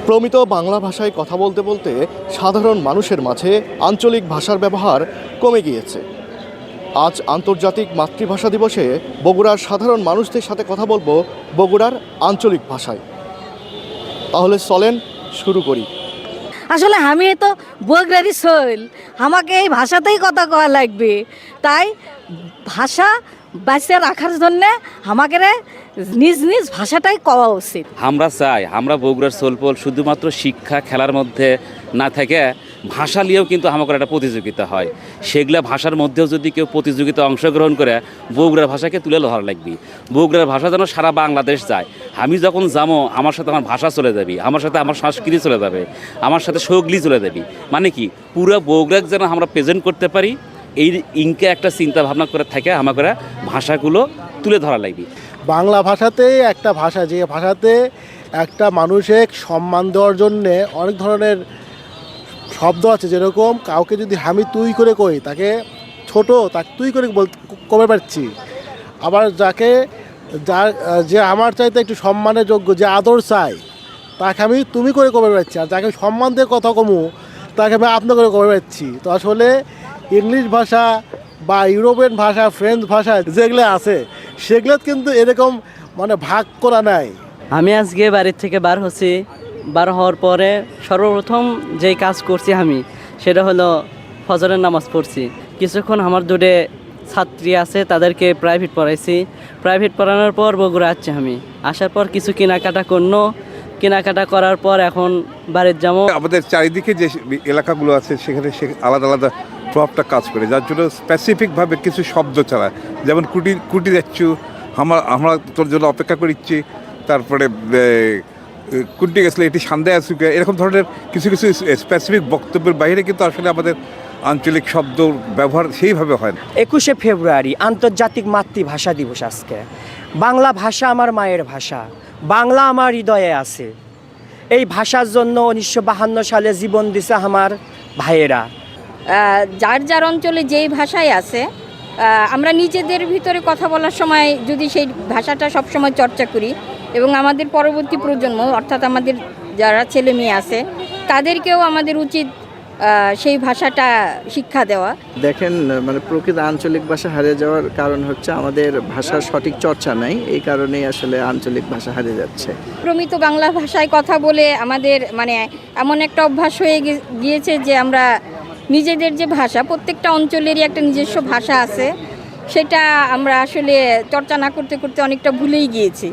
প্রমিত বাংলা ভাষায় কথা বলতে বলতে সাধারণ মানুষের মাঝে আঞ্চলিক ভাষার ব্যবহার কমে গিয়েছে। আজ আন্তর্জাতিক মাতৃভাষা দিবসে বগুড়ার সাধারণ মানুষদের সাথে কথা বলবো বগুড়ার আঞ্চলিক ভাষায়। তাহলে চলেন শুরু করি। আসলে আমি তো বগুড়ারই শৈল, আমাকে এই ভাষাতেই কথা কওয়া লাগবে। তাই ভাষা বাঁচিয়ে রাখার জন্যে আমাকে নিজ নিজ ভাষাটাই কওয়া উচিত। আমরা চাই আমরা বগুড়ার সোলপোল শুধুমাত্র শিক্ষা খেলার মধ্যে না থেকে ভাষা নিয়েও কিন্তু আমাদের একটা প্রতিযোগিতা হয়। সেগুলা ভাষার মধ্যেও যদি কেউ প্রতিযোগিতা অংশগ্রহণ করে বগুড়ার ভাষাকে তুলে ধরা লাগবে। বগুড়ার ভাষা যেন সারা বাংলাদেশ যায়। আমি যখন যাবো আমার সাথে আমার ভাষা চলে যাবে, আমার সাথে আমার সংস্কৃতি চলে যাবে, আমার সাথে সৌগলি চলে যাবে। মানে কি পুরো বগুড়াকে যেন আমরা প্রেজেন্ট করতে পারি, এই ইনকে একটা চিন্তা ভাবনা করে থাকে আমাদের ভাষাগুলো তুলে ধরা লাগবে। বাংলা ভাষাতেই একটা ভাষা, যে ভাষাতে একটা মানুষের সম্মান দেওয়ার জন্যে অনেক ধরনের শব্দ আছে। যেরকম কাউকে যদি আমি তুই করে কই, তাকে ছোট, তাকে তুই করে কবে পারছি। আবার যাকে যে আমার চাইতে একটু সম্মানের যোগ্য, যে আদর চাই, তাকে আমি তুমি করে কবে পারছি। আর যাকে সম্মান দিয়ে কথা কমু, তাকে আমি আপনি করে কবে পারছি। তো আসলে ইংলিশ ভাষা বা ইউরোপিয়ান ভাষা, ফ্রেঞ্চ ভাষা যেগুলো আছে সেগুলো কিন্তু এরকম ভাগ করা নাই। আমি আজকে বাড়ির থেকে বার হওয়ার পরে সর্বপ্রথম যেই কাজ করছি আমি, সেটা হলো ফজরের নামাজ পড়ছি। কিছুক্ষণ আমার দূরে ছাত্রী আছে, তাদেরকে প্রাইভেট পড়াইছি। প্রাইভেট পড়ানোর পর বগুড়া আসছি। আমি আসার পর কিছু কেনাকাটা করার পর এখন বাড়ির যাবো। আমাদের চারিদিকে যে এলাকাগুলো আছে সেখানে আলাদা আলাদা প্রভাবটা কাজ করে, যার জন্য স্পেসিফিকভাবে কিছু শব্দ ছাড়া, যেমন কুটি যাচ্ছু, আমরা তোর জন্য অপেক্ষা করিচ্ছি, তারপরে কুটি গেছলে এটি সান্দে আসুকে, এরকম ধরনের কিছু কিছু স্পেসিফিক বক্তব্যের বাইরে কিন্তু আসলে আমাদের আঞ্চলিক শব্দ ব্যবহার সেইভাবে হয় না। 21শে ফেব্রুয়ারি আন্তর্জাতিক মাতৃভাষা দিবস। আজকে বাংলা ভাষা আমার মায়ের ভাষা, বাংলা আমার হৃদয়ে আছে। এই ভাষার জন্য 1952 সালে জীবন দিছে আমার ভাইয়েরা। যার যার অঞ্চলে যেই ভাষায় আছে, আমরা নিজেদের ভিতরে কথা বলার সময় যদি সেই ভাষাটা সবসময় চর্চা করি এবং আমাদের পরবর্তী প্রজন্ম, অর্থাৎ আমাদের যারা ছেলে মেয়ে আছে, তাদেরকেও আমাদের উচিত সেই ভাষাটা শিক্ষা দেওয়া। দেখেন, প্রকৃত আঞ্চলিক ভাষা হারিয়ে যাওয়ার কারণ হচ্ছে আমাদের ভাষার সঠিক চর্চা নাই। এই কারণেই আসলে আঞ্চলিক ভাষা হারিয়ে যাচ্ছে। প্রমিত বাংলা ভাষায় কথা বলে আমাদের এমন একটা অভ্যাস হয়ে গিয়েছে যে আমরা নিজেদের যে ভাষা, প্রত্যেকটা অঞ্চলেরই একটা নিজস্ব ভাষা আছে, সেটা আমরা আসলে চর্চা না করতে করতে অনেকটা ভুলেই গিয়েছি।